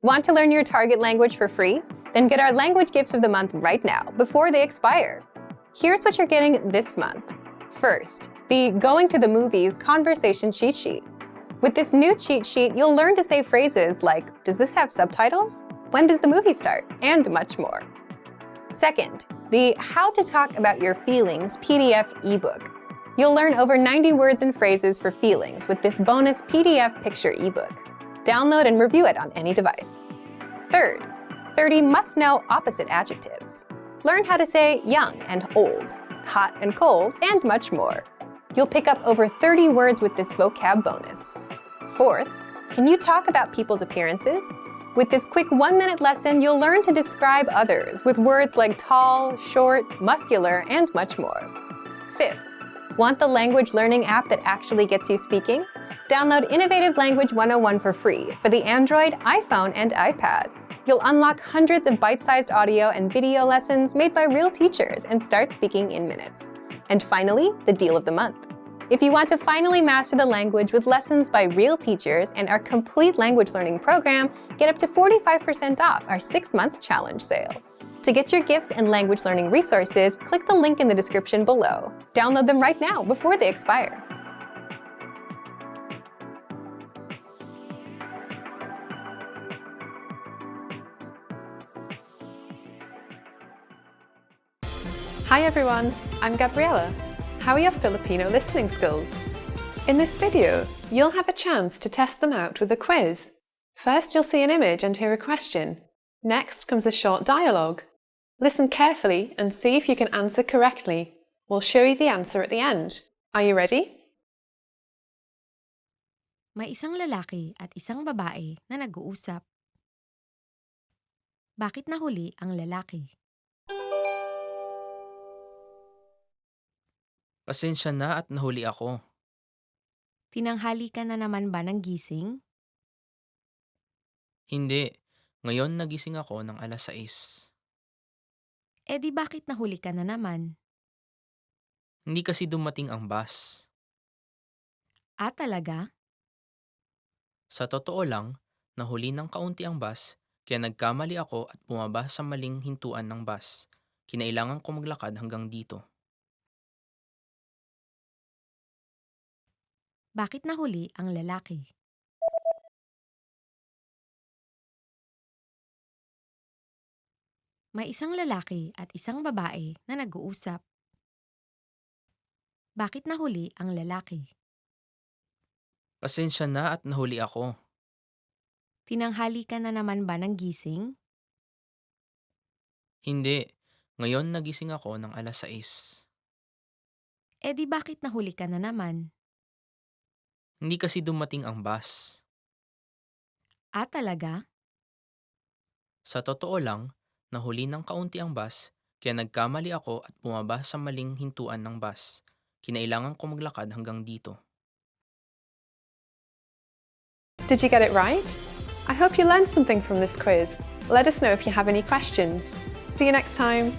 Want to learn your target language for free? Then get our language gifts of the month right now, before they expire. Here's what you're getting this month. First, the Going to the Movies Conversation Cheat Sheet. With this new cheat sheet, you'll learn to say phrases like, "Does this have subtitles? When does the movie start?" and much more. Second, the How to Talk About Your Feelings PDF ebook. You'll learn over 90 words and phrases for feelings with this bonus PDF picture ebook. Download and review it on any device. Third, 30 must-know opposite adjectives. Learn how to say young and old, hot and cold, and much more. You'll pick up over 30 words with this vocab bonus. Fourth, can you talk about people's appearances? With this quick 1-minute lesson, you'll learn to describe others with words like tall, short, muscular, and much more. Fifth, want the language learning app that actually gets you speaking? Download Innovative Language 101 for free for the Android, iPhone, and iPad. You'll unlock hundreds of bite-sized audio and video lessons made by real teachers and start speaking in minutes. And finally, the deal of the month. If you want to finally master the language with lessons by real teachers and our complete language learning program, get up to 45% off our 6-month challenge sale. To get your gifts and language learning resources, click the link in the description below. Download them right now before they expire. Hi everyone, I'm Gabriella. How are your Filipino listening skills? In this video, you'll have a chance to test them out with a quiz. First, you'll see an image and hear a question. Next comes a short dialogue. Listen carefully and see if you can answer correctly. We'll show you the answer at the end. Are you ready? May isang lalaki at isang babae na nag-uusap. Bakit nahuli ang lalaki? Pasensya na at nahuli ako. Tinanghali ka na naman ba ng gising? Hindi. Ngayon nagising ako ng alas 6. Eh di bakit nahuli ka na naman? Hindi kasi dumating ang bus. Ah, talaga? Sa totoo lang, nahuli ng kaunti ang bus, kaya nagkamali ako at bumaba sa maling hintuan ng bus. Kinailangan ko maglakad hanggang dito. Bakit nahuli ang lalaki? May isang lalaki at isang babae na nag-uusap. Bakit nahuli ang lalaki? Pasensya na at nahuli ako. Tinanghali ka na naman ba ng gising? Hindi. Ngayon nagising ako ng alas 6. Eh di bakit nahuli ka na naman? Hindi kasi dumating ang bus. Ah, talaga? Sa totoo lang, nahuli ng kaunti ang bus, kaya nagkamali ako at bumaba sa maling hintuan ng bus. Kinailangan ko maglakad hanggang dito. Did you get it right? I hope you learned something from this quiz. Let us know if you have any questions. See you next time.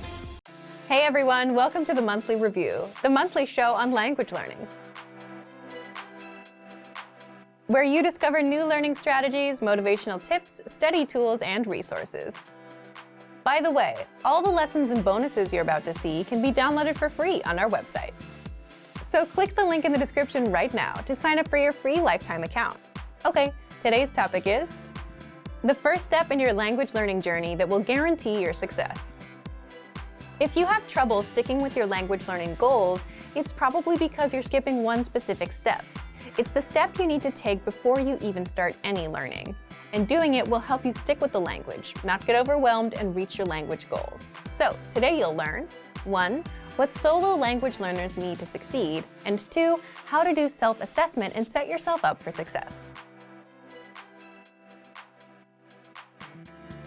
Hey everyone, welcome to the Monthly Review, the monthly show on language learning, where you discover new learning strategies, motivational tips, study tools, and resources. By the way, all the lessons and bonuses you're about to see can be downloaded for free on our website. So click the link in the description right now to sign up for your free lifetime account. Okay, today's topic is the first step in your language learning journey that will guarantee your success. If you have trouble sticking with your language learning goals, it's probably because you're skipping one specific step. It's the step you need to take before you even start any learning. And doing it will help you stick with the language, not get overwhelmed, and reach your language goals. So today you'll learn 1. What solo language learners need to succeed, and 2. How to do self-assessment and set yourself up for success.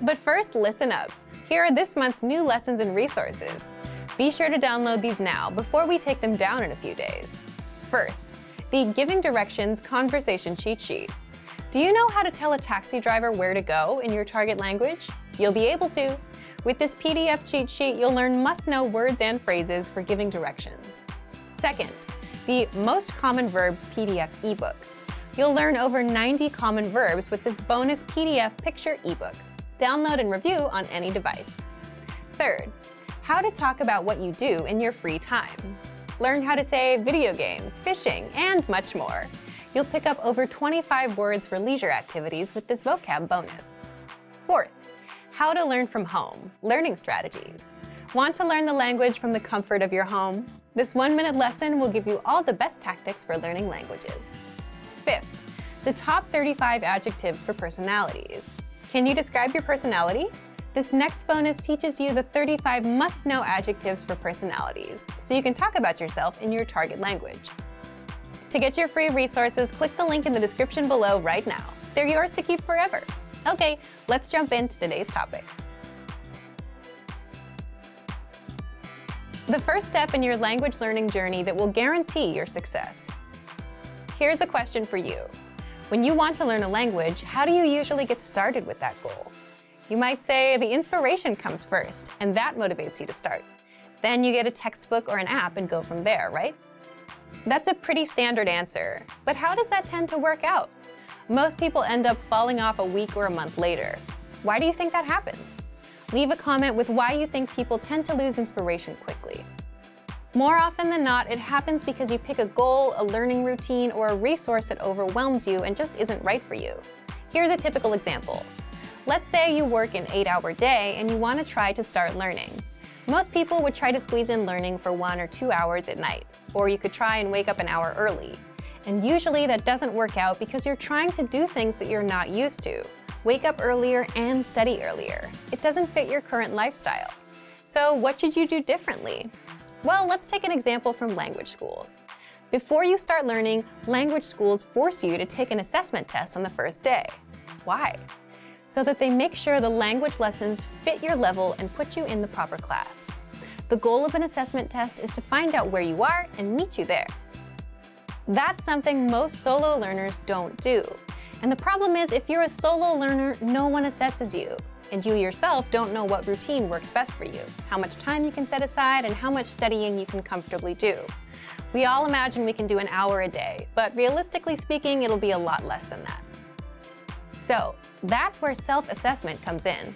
But first, listen up. Here are this month's new lessons and resources. Be sure to download these now before we take them down in a few days. First, the Giving Directions Conversation Cheat Sheet. Do you know how to tell a taxi driver where to go in your target language? You'll be able to. With this PDF cheat sheet, you'll learn must-know words and phrases for giving directions. Second, the Most Common Verbs PDF ebook. You'll learn over 90 common verbs with this bonus PDF picture ebook. Download and review on any device. Third, how to talk about what you do in your free time. Learn how to say video games, fishing, and much more. You'll pick up over 25 words for leisure activities with this vocab bonus. Fourth, how to learn from home, learning strategies. Want to learn the language from the comfort of your home? This 1-minute lesson will give you all the best tactics for learning languages. Fifth, the top 35 adjectives for personalities. Can you describe your personality? This next bonus teaches you the 35 must-know adjectives for personalities, so you can talk about yourself in your target language. To get your free resources, click the link in the description below right now. They're yours to keep forever. Okay, let's jump into today's topic. The first step in your language learning journey that will guarantee your success. Here's a question for you. When you want to learn a language, how do you usually get started with that goal? You might say the inspiration comes first, and that motivates you to start. Then you get a textbook or an app and go from there, right? That's a pretty standard answer, but how does that tend to work out? Most people end up falling off a week or a month later. Why do you think that happens? Leave a comment with why you think people tend to lose inspiration quickly. More often than not, it happens because you pick a goal, a learning routine, or a resource that overwhelms you and just isn't right for you. Here's a typical example. Let's say you work an 8-hour day and you want to try to start learning. Most people would try to squeeze in learning for 1 or 2 hours at night, or you could try and wake up an hour early. And usually that doesn't work out because you're trying to do things that you're not used to. Wake up earlier and study earlier. It doesn't fit your current lifestyle. So what should you do differently? Well, let's take an example from language schools. Before you start learning, language schools force you to take an assessment test on the first day. Why? So that they make sure the language lessons fit your level and put you in the proper class. The goal of an assessment test is to find out where you are and meet you there. That's something most solo learners don't do. And the problem is, if you're a solo learner, no one assesses you. And you yourself don't know what routine works best for you, how much time you can set aside, and how much studying you can comfortably do. We all imagine we can do an hour a day, but realistically speaking, it'll be a lot less than that. So that's where self-assessment comes in.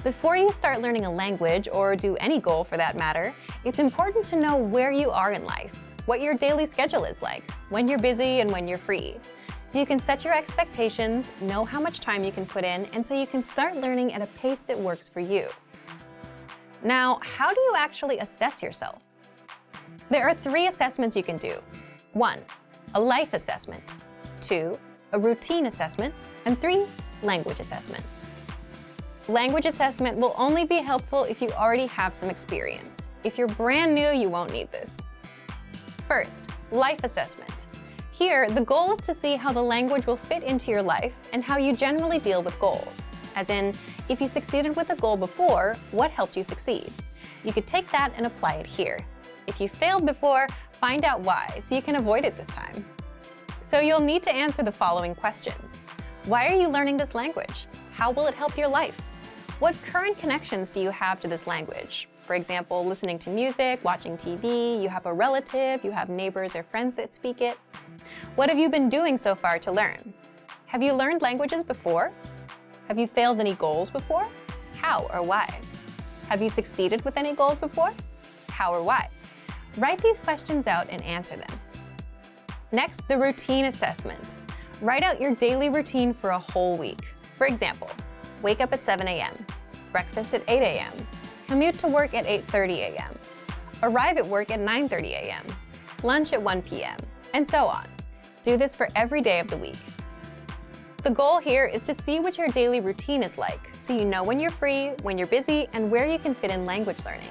Before you start learning a language, or do any goal for that matter, it's important to know where you are in life, what your daily schedule is like, when you're busy and when you're free. So you can set your expectations, know how much time you can put in, and so you can start learning at a pace that works for you. Now, how do you actually assess yourself? There are 3 assessments you can do. 1, a life assessment. 2, a routine assessment. And 3, language assessment. Language assessment will only be helpful if you already have some experience. If you're brand new, you won't need this. First, life assessment. Here, the goal is to see how the language will fit into your life and how you generally deal with goals. As in, if you succeeded with a goal before, what helped you succeed? You could take that and apply it here. If you failed before, find out why so you can avoid it this time. So you'll need to answer the following questions. Why are you learning this language? How will it help your life? What current connections do you have to this language? For example, listening to music, watching TV, you have a relative, you have neighbors or friends that speak it. What have you been doing so far to learn? Have you learned languages before? Have you failed any goals before? How or why? Have you succeeded with any goals before? How or why? Write these questions out and answer them. Next, the routine assessment. Write out your daily routine for a whole week. For example, wake up at 7 a.m., breakfast at 8 a.m., commute to work at 8:30 a.m., arrive at work at 9:30 a.m., lunch at 1 p.m., and so on. Do this for every day of the week. The goal here is to see what your daily routine is like, so you know when you're free, when you're busy, and where you can fit in language learning.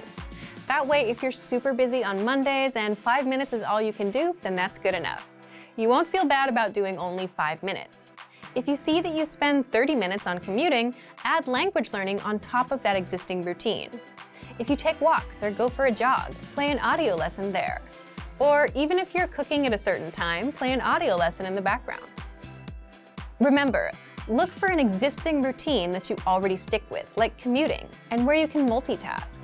That way, if you're super busy on Mondays and 5 minutes is all you can do, then that's good enough. You won't feel bad about doing only 5 minutes. If you see that you spend 30 minutes on commuting, add language learning on top of that existing routine. If you take walks or go for a jog, play an audio lesson there. Or even if you're cooking at a certain time, play an audio lesson in the background. Remember, look for an existing routine that you already stick with, like commuting, and where you can multitask.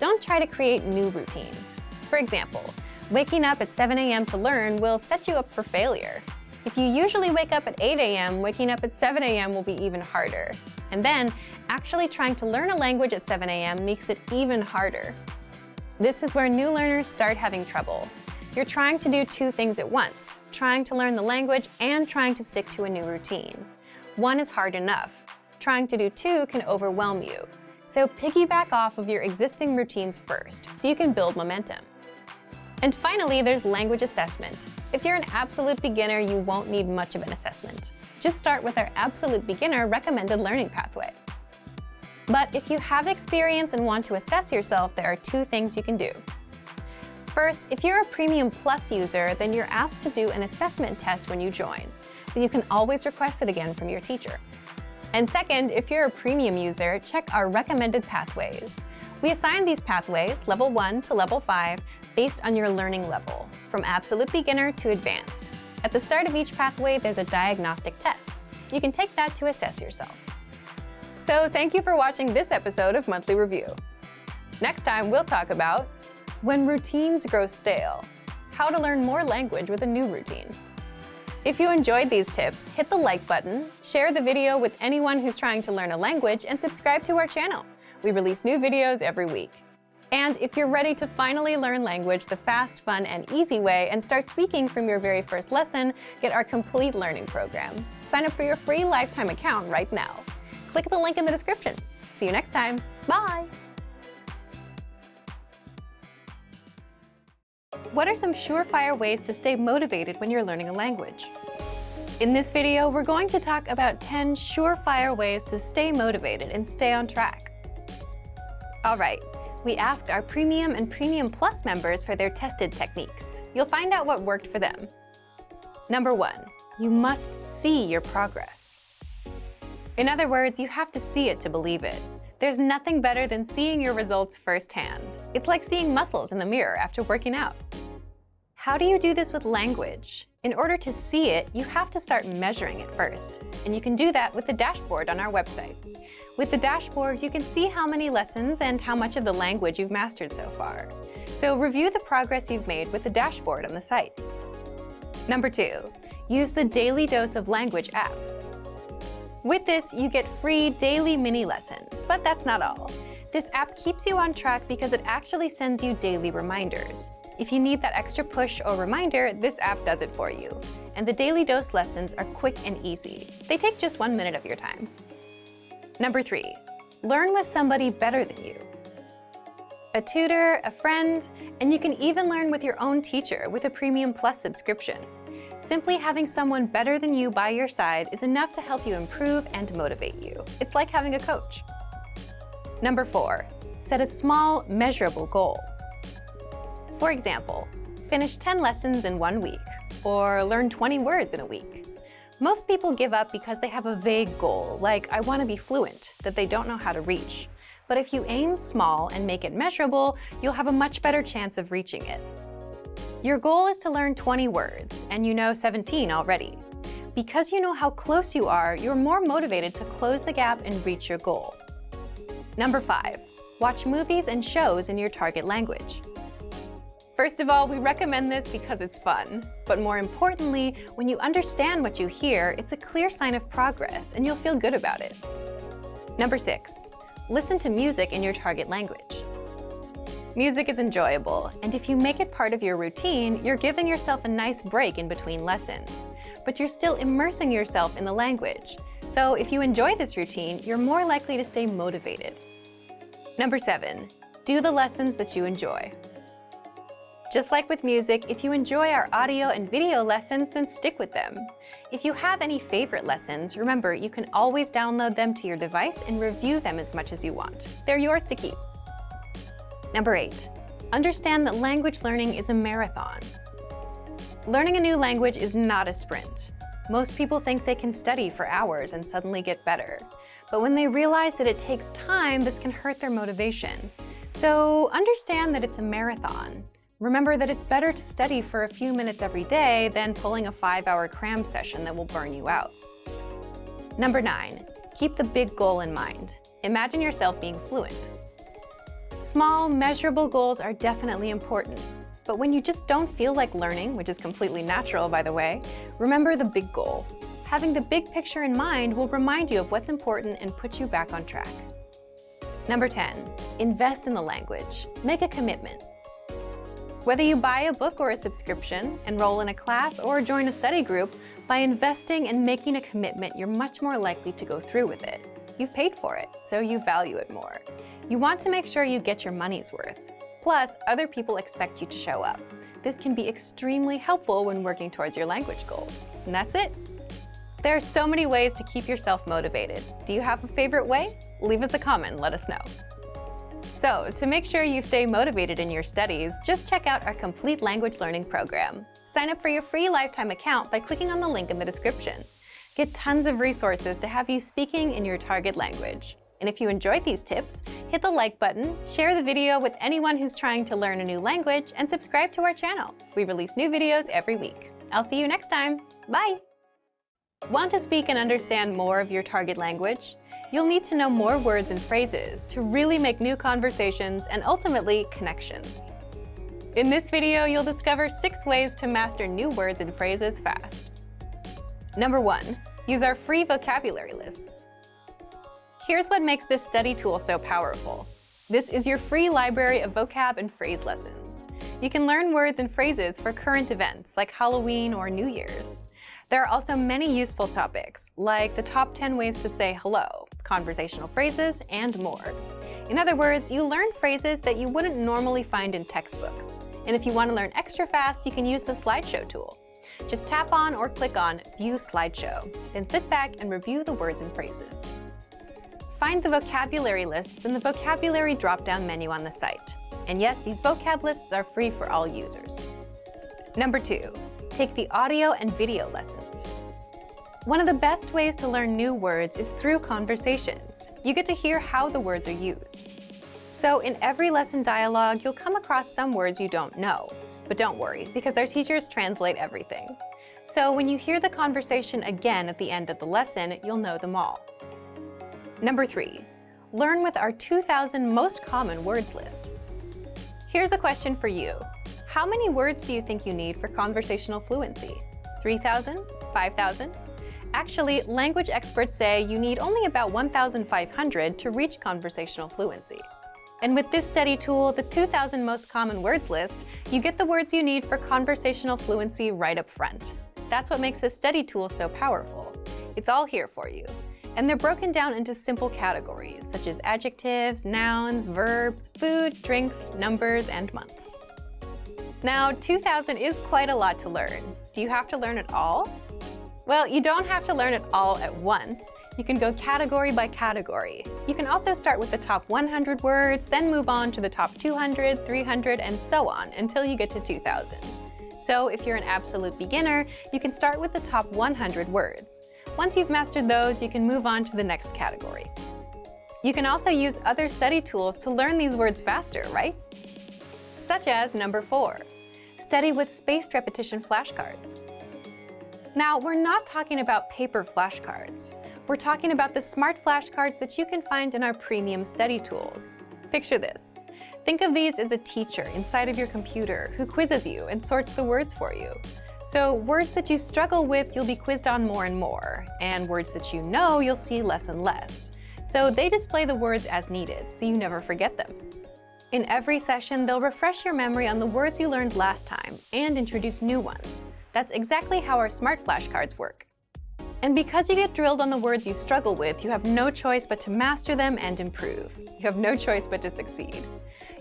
Don't try to create new routines. For example, waking up at 7 a.m. to learn will set you up for failure. If you usually wake up at 8 a.m., waking up at 7 a.m. will be even harder. And then, actually trying to learn a language at 7 a.m. makes it even harder. This is where new learners start having trouble. You're trying to do two things at once, trying to learn the language and trying to stick to a new routine. One is hard enough. Trying to do two can overwhelm you. So piggyback off of your existing routines first, so you can build momentum. And finally, there's language assessment. If you're an absolute beginner, you won't need much of an assessment. Just start with our absolute beginner recommended learning pathway. But if you have experience and want to assess yourself, there are two things you can do. First, if you're a Premium Plus user, then you're asked to do an assessment test when you join, but you can always request it again from your teacher. And second, if you're a Premium user, check our recommended pathways. We assign these pathways, level 1 to level 5, based on your learning level, from absolute beginner to advanced. At the start of each pathway, there's a diagnostic test. You can take that to assess yourself. So thank you for watching this episode of Monthly Review. Next time, we'll talk about when routines grow stale, how to learn more language with a new routine. If you enjoyed these tips, hit the like button, share the video with anyone who's trying to learn a language, and subscribe to our channel. We release new videos every week. And if you're ready to finally learn language the fast, fun, and easy way and start speaking from your very first lesson, get our complete learning program. Sign up for your free lifetime account right now. Click the link in the description. See you next time. Bye! What are some surefire ways to stay motivated when you're learning a language? In this video, we're going to talk about 10 surefire ways to stay motivated and stay on track. All right, we asked our Premium and Premium Plus members for their tested techniques. You'll find out what worked for them. Number 1, you must see your progress. In other words, you have to see it to believe it. There's nothing better than seeing your results firsthand. It's like seeing muscles in the mirror after working out. How do you do this with language? In order to see it, you have to start measuring it first. And you can do that with the dashboard on our website. With the dashboard, you can see how many lessons and how much of the language you've mastered so far. So review the progress you've made with the dashboard on the site. Number 2, use the Daily Dose of Language app. With this, you get free daily mini lessons, but that's not all. This app keeps you on track because it actually sends you daily reminders. If you need that extra push or reminder, this app does it for you. And the Daily Dose lessons are quick and easy. They take just 1 minute of your time. Number 3, learn with somebody better than you. A tutor, a friend, and you can even learn with your own teacher with a Premium Plus subscription. Simply having someone better than you by your side is enough to help you improve and motivate you. It's like having a coach. Number 4, set a small, measurable goal. For example, finish 10 lessons in 1 week, or learn 20 words in a week. Most people give up because they have a vague goal, like I want to be fluent, that they don't know how to reach. But if you aim small and make it measurable, you'll have a much better chance of reaching it. Your goal is to learn 20 words, and you know 17 already. Because you know how close you are, you're more motivated to close the gap and reach your goal. Number 5, watch movies and shows in your target language. First of all, we recommend this because it's fun. But more importantly, when you understand what you hear, it's a clear sign of progress, and you'll feel good about it. Number 6, listen to music in your target language. Music is enjoyable, and if you make it part of your routine, you're giving yourself a nice break in between lessons. But you're still immersing yourself in the language. So if you enjoy this routine, you're more likely to stay motivated. Number 7, do the lessons that you enjoy. Just like with music, if you enjoy our audio and video lessons, then stick with them. If you have any favorite lessons, remember you can always download them to your device and review them as much as you want. They're yours to keep. Number 8, understand that language learning is a marathon. Learning a new language is not a sprint. Most people think they can study for hours and suddenly get better. But when they realize that it takes time, this can hurt their motivation. So understand that it's a marathon. Remember that it's better to study for a few minutes every day than pulling a 5-hour cram session that will burn you out. Number 9, keep the big goal in mind. Imagine yourself being fluent. Small, measurable goals are definitely important. But when you just don't feel like learning, which is completely natural, by the way, remember the big goal. Having the big picture in mind will remind you of what's important and put you back on track. Number 10, invest in the language. Make a commitment. Whether you buy a book or a subscription, enroll in a class, or join a study group, by investing and making a commitment, you're much more likely to go through with it. You've paid for it, so you value it more. You want to make sure you get your money's worth. Plus, other people expect you to show up. This can be extremely helpful when working towards your language goals. And that's it. There are so many ways to keep yourself motivated. Do you have a favorite way? Leave us a comment and let us know. So, to make sure you stay motivated in your studies, just check out our complete language learning program. Sign up for your free lifetime account by clicking on the link in the description. Get tons of resources to have you speaking in your target language. And if you enjoyed these tips, hit the like button, share the video with anyone who's trying to learn a new language, and subscribe to our channel. We release new videos every week. I'll see you next time. Bye! Want to speak and understand more of your target language? You'll need to know more words and phrases to really make new conversations and ultimately connections. In this video, you'll discover 6 ways to master new words and phrases fast. Number 1, use our free vocabulary lists. Here's what makes this study tool so powerful. This is your free library of vocab and phrase lessons. You can learn words and phrases for current events like Halloween or New Year's. There are also many useful topics, like the top 10 ways to say hello, conversational phrases, and more. In other words, you learn phrases that you wouldn't normally find in textbooks. And if you want to learn extra fast, you can use the slideshow tool. Just tap on or click on View Slideshow, then sit back and review the words and phrases. Find the vocabulary lists in the vocabulary drop-down menu on the site. And yes, these vocab lists are free for all users. Number 2, take the audio and video lessons. One of the best ways to learn new words is through conversations. You get to hear how the words are used. So in every lesson dialogue, you'll come across some words you don't know. But don't worry, because our teachers translate everything. So when you hear the conversation again at the end of the lesson, you'll know them all. Number 3, learn with our 2,000 most common words list. Here's a question for you. How many words do you think you need for conversational fluency? 3,000? 5,000? Actually, language experts say you need only about 1,500 to reach conversational fluency. And with this study tool, the 2,000 most common words list, you get the words you need for conversational fluency right up front. That's what makes this study tool so powerful. It's all here for you. And they're broken down into simple categories, such as adjectives, nouns, verbs, food, drinks, numbers, and months. Now, 2,000 is quite a lot to learn. Do you have to learn it all? Well, you don't have to learn it all at once. You can go category by category. You can also start with the top 100 words, then move on to the top 200, 300, and so on until you get to 2,000. So if you're an absolute beginner, you can start with the top 100 words. Once you've mastered those, you can move on to the next category. You can also use other study tools to learn these words faster, right? Such as number 4, study with spaced repetition flashcards. Now, we're not talking about paper flashcards. We're talking about the smart flashcards that you can find in our premium study tools. Picture this. Think of these as a teacher inside of your computer who quizzes you and sorts the words for you. So words that you struggle with, you'll be quizzed on more and more, and words that you know, you'll see less and less. So they display the words as needed, so you never forget them. In every session, they'll refresh your memory on the words you learned last time and introduce new ones. That's exactly how our smart flashcards work. And because you get drilled on the words you struggle with, you have no choice but to master them and improve. You have no choice but to succeed.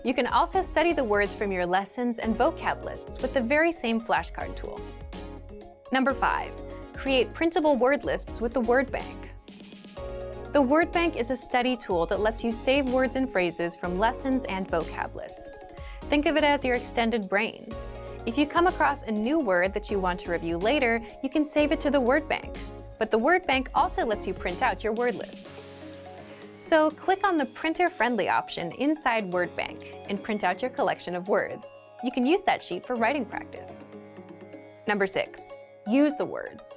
You can also study the words from your lessons and vocab lists with the very same flashcard tool. Number 5, create printable word lists with the word bank. The word bank is a study tool that lets you save words and phrases from lessons and vocab lists. Think of it as your extended brain. If you come across a new word that you want to review later, you can save it to the word bank. But the word bank also lets you print out your word lists. So click on the printer-friendly option inside Word Bank and print out your collection of words. You can use that sheet for writing practice. Number 6, use the words.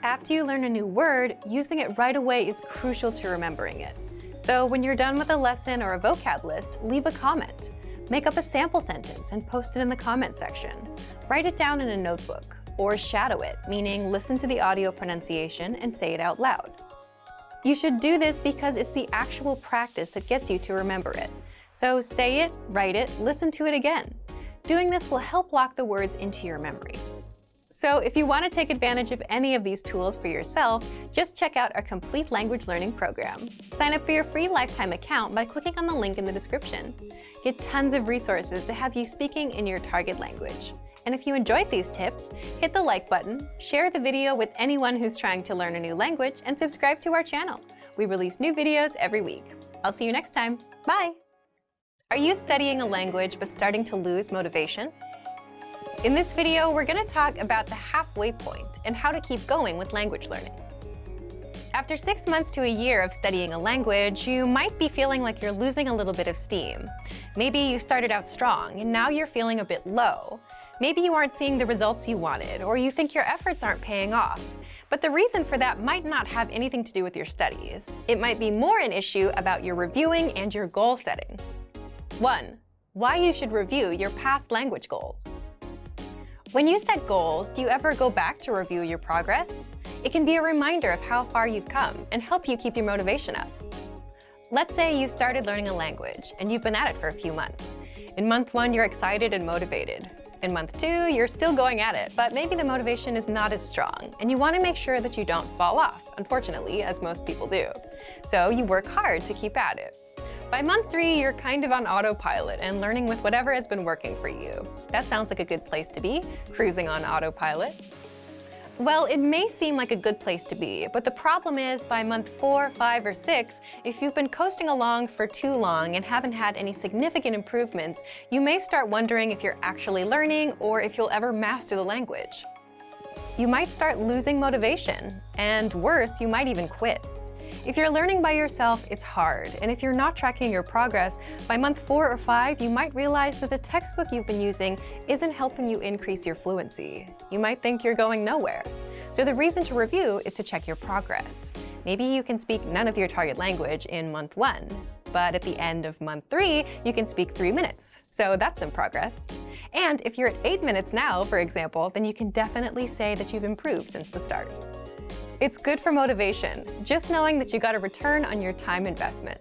After you learn a new word, using it right away is crucial to remembering it. So when you're done with a lesson or a vocab list, leave a comment. Make up a sample sentence and post it in the comment section. Write it down in a notebook, or shadow it, meaning listen to the audio pronunciation and say it out loud. You should do this because it's the actual practice that gets you to remember it. So say it, write it, listen to it again. Doing this will help lock the words into your memory. So if you want to take advantage of any of these tools for yourself, just check out our complete language learning program. Sign up for your free lifetime account by clicking on the link in the description. Get tons of resources to have you speaking in your target language. And if you enjoyed these tips, hit the like button, share the video with anyone who's trying to learn a new language, and subscribe to our channel. We release new videos every week. I'll see you next time. Bye! Are you studying a language but starting to lose motivation? In this video, we're going to talk about the halfway point and how to keep going with language learning. After 6 months to a year of studying a language, you might be feeling like you're losing a little bit of steam. Maybe you started out strong and now you're feeling a bit low. Maybe you aren't seeing the results you wanted, or you think your efforts aren't paying off. But the reason for that might not have anything to do with your studies. It might be more an issue about your reviewing and your goal setting. 1. Why you should review your past language goals. When you set goals, do you ever go back to review your progress? It can be a reminder of how far you've come and help you keep your motivation up. Let's say you started learning a language and you've been at it for a few months. In month 1, you're excited and motivated. In month 2, you're still going at it, but maybe the motivation is not as strong, and you want to make sure that you don't fall off, unfortunately, as most people do. So you work hard to keep at it. By month 3, you're kind of on autopilot and learning with whatever has been working for you. That sounds like a good place to be, cruising on autopilot. Well, it may seem like a good place to be, but the problem is by month 4, 5, or 6, if you've been coasting along for too long and haven't had any significant improvements, you may start wondering if you're actually learning or if you'll ever master the language. You might start losing motivation, and worse, you might even quit. If you're learning by yourself, it's hard, and if you're not tracking your progress, by month 4 or 5, you might realize that the textbook you've been using isn't helping you increase your fluency. You might think you're going nowhere. So the reason to review is to check your progress. Maybe you can speak none of your target language in month 1, but at the end of month 3, you can speak 3 minutes. So that's some progress. And if you're at 8 minutes now, for example, then you can definitely say that you've improved since the start. It's good for motivation, just knowing that you got a return on your time investment.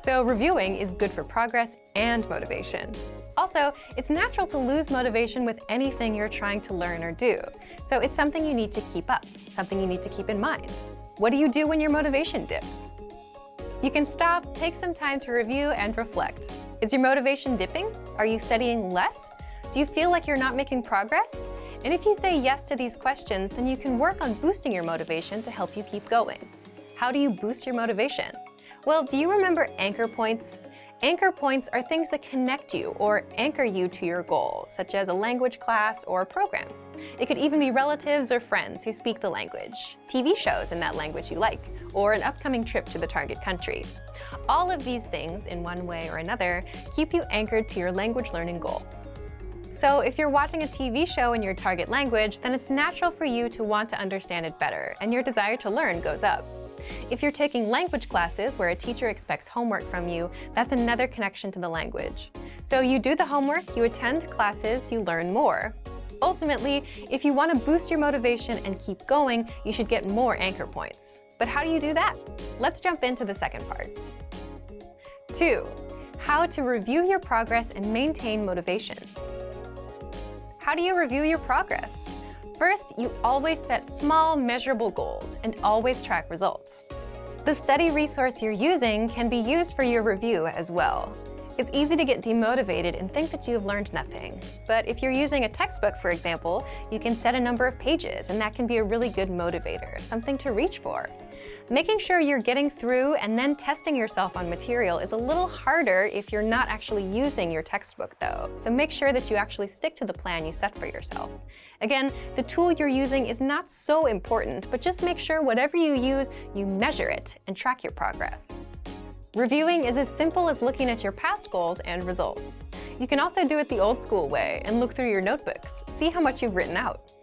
So reviewing is good for progress and motivation. Also, it's natural to lose motivation with anything you're trying to learn or do. So it's something you need to keep up, something you need to keep in mind. What do you do when your motivation dips? You can stop, take some time to review and reflect. Is your motivation dipping? Are you studying less? Do you feel like you're not making progress? And if you say yes to these questions, then you can work on boosting your motivation to help you keep going. How do you boost your motivation? Well, do you remember anchor points? Anchor points are things that connect you or anchor you to your goal, such as a language class or a program. It could even be relatives or friends who speak the language, TV shows in that language you like, or an upcoming trip to the target country. All of these things, in one way or another, keep you anchored to your language learning goal. So if you're watching a TV show in your target language, then it's natural for you to want to understand it better, and your desire to learn goes up. If you're taking language classes where a teacher expects homework from you, that's another connection to the language. So you do the homework, you attend classes, you learn more. Ultimately, if you want to boost your motivation and keep going, you should get more anchor points. But how do you do that? Let's jump into the second part. 2. How to review your progress and maintain motivation. How do you review your progress? First, you always set small, measurable goals and always track results. The study resource you're using can be used for your review as well. It's easy to get demotivated and think that you've learned nothing. But if you're using a textbook, for example, you can set a number of pages, and that can be a really good motivator, something to reach for. Making sure you're getting through and then testing yourself on material is a little harder if you're not actually using your textbook, though, so make sure that you actually stick to the plan you set for yourself. Again, the tool you're using is not so important, but just make sure whatever you use, you measure it and track your progress. Reviewing is as simple as looking at your past goals and results. You can also do it the old school way and look through your notebooks, see how much you've written out.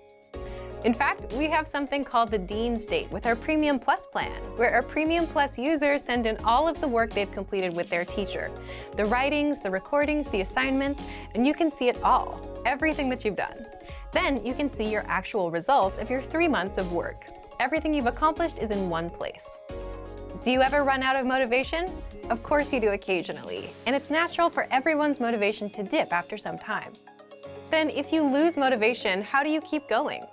In fact, we have something called the Dean's Date with our Premium Plus plan, where our Premium Plus users send in all of the work they've completed with their teacher. The writings, the recordings, the assignments, and you can see it all, everything that you've done. Then you can see your actual results of your 3 months of work. Everything you've accomplished is in one place. Do you ever run out of motivation? Of course you do occasionally, and it's natural for everyone's motivation to dip after some time. Then if you lose motivation, how do you keep going?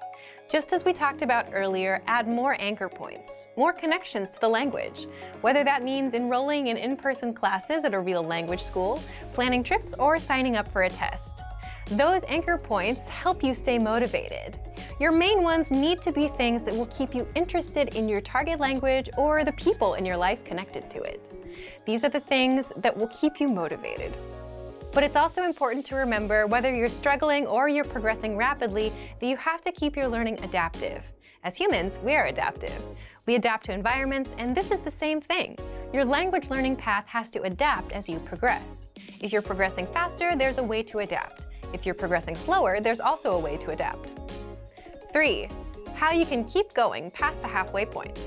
Just as we talked about earlier, add more anchor points, more connections to the language, whether that means enrolling in in-person classes at a real language school, planning trips, or signing up for a test. Those anchor points help you stay motivated. Your main ones need to be things that will keep you interested in your target language or the people in your life connected to it. These are the things that will keep you motivated. But it's also important to remember, whether you're struggling or you're progressing rapidly, that you have to keep your learning adaptive. As humans, we are adaptive. We adapt to environments, and this is the same thing. Your language learning path has to adapt as you progress. If you're progressing faster, there's a way to adapt. If you're progressing slower, there's also a way to adapt. 3. How you can keep going past the halfway point.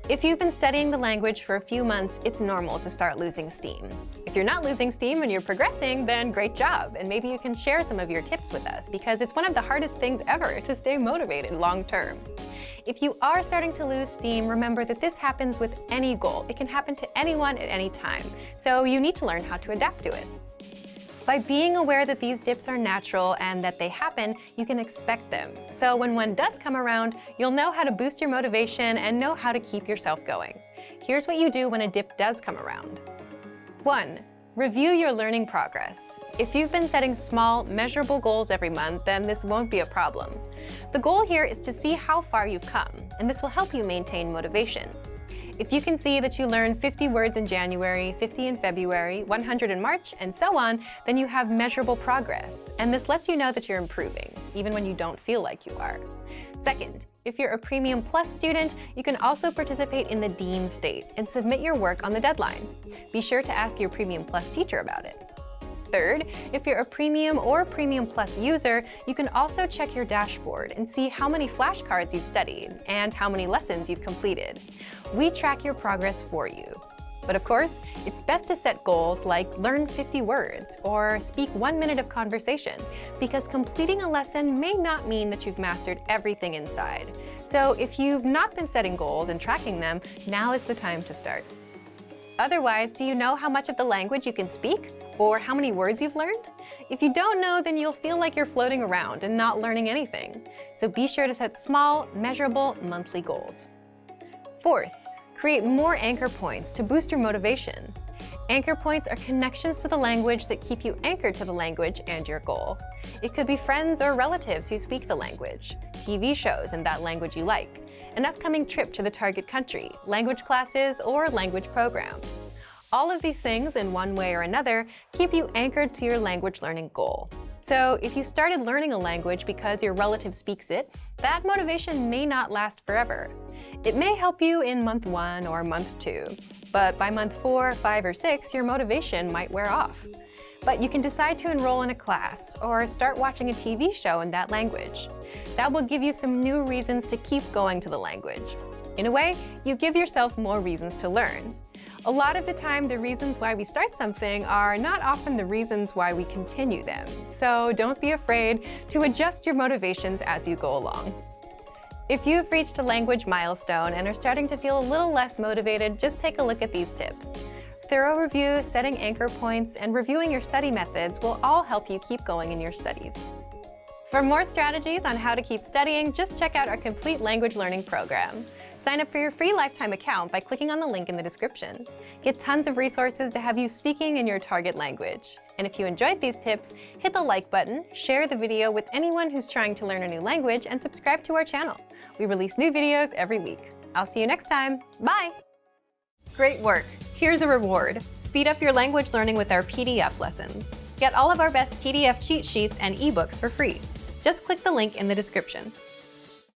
If you've been studying the language for a few months, it's normal to start losing steam. If you're not losing steam and you're progressing, then great job, and maybe you can share some of your tips with us, because it's one of the hardest things ever to stay motivated long term. If you are starting to lose steam, remember that this happens with any goal. It can happen to anyone at any time, so you need to learn how to adapt to it. By being aware that these dips are natural and that they happen, you can expect them. So when one does come around, you'll know how to boost your motivation and know how to keep yourself going. Here's what you do when a dip does come around. 1. Review your learning progress. If you've been setting small, measurable goals every month, then this won't be a problem. The goal here is to see how far you've come, and this will help you maintain motivation. If you can see that you learned 50 words in January, 50 in February, 100 in March, and so on, then you have measurable progress, and this lets you know that you're improving, even when you don't feel like you are. Second, if you're a Premium Plus student, you can also participate in the Dean's Date and submit your work on the deadline. Be sure to ask your Premium Plus teacher about it. Third, if you're a Premium or Premium Plus user, you can also check your dashboard and see how many flashcards you've studied and how many lessons you've completed. We track your progress for you. But of course, it's best to set goals like learn 50 words or speak 1 minute of conversation, because completing a lesson may not mean that you've mastered everything inside. So if you've not been setting goals and tracking them, now is the time to start. Otherwise, do you know how much of the language you can speak? Or how many words you've learned? If you don't know, then you'll feel like you're floating around and not learning anything. So be sure to set small, measurable monthly goals. Fourth, create more anchor points to boost your motivation. Anchor points are connections to the language that keep you anchored to the language and your goal. It could be friends or relatives who speak the language, TV shows in that language you like, an upcoming trip to the target country, language classes, or language programs. All of these things, in one way or another, keep you anchored to your language learning goal. So if you started learning a language because your relative speaks it, that motivation may not last forever. It may help you in month 1 or month 2, but by month 4, 5, or 6, your motivation might wear off. But you can decide to enroll in a class or start watching a TV show in that language. That will give you some new reasons to keep going to the language. In a way, you give yourself more reasons to learn. A lot of the time, the reasons why we start something are not often the reasons why we continue them. So don't be afraid to adjust your motivations as you go along. If you've reached a language milestone and are starting to feel a little less motivated, just take a look at these tips. Thorough review, setting anchor points, and reviewing your study methods will all help you keep going in your studies. For more strategies on how to keep studying, just check out our complete language learning program. Sign up for your free lifetime account by clicking on the link in the description. Get tons of resources to have you speaking in your target language. And if you enjoyed these tips, hit the like button, share the video with anyone who's trying to learn a new language, and subscribe to our channel. We release new videos every week. I'll see you next time. Bye! Great work! Here's a reward. Speed up your language learning with our PDF lessons. Get all of our best PDF cheat sheets and ebooks for free. Just click the link in the description.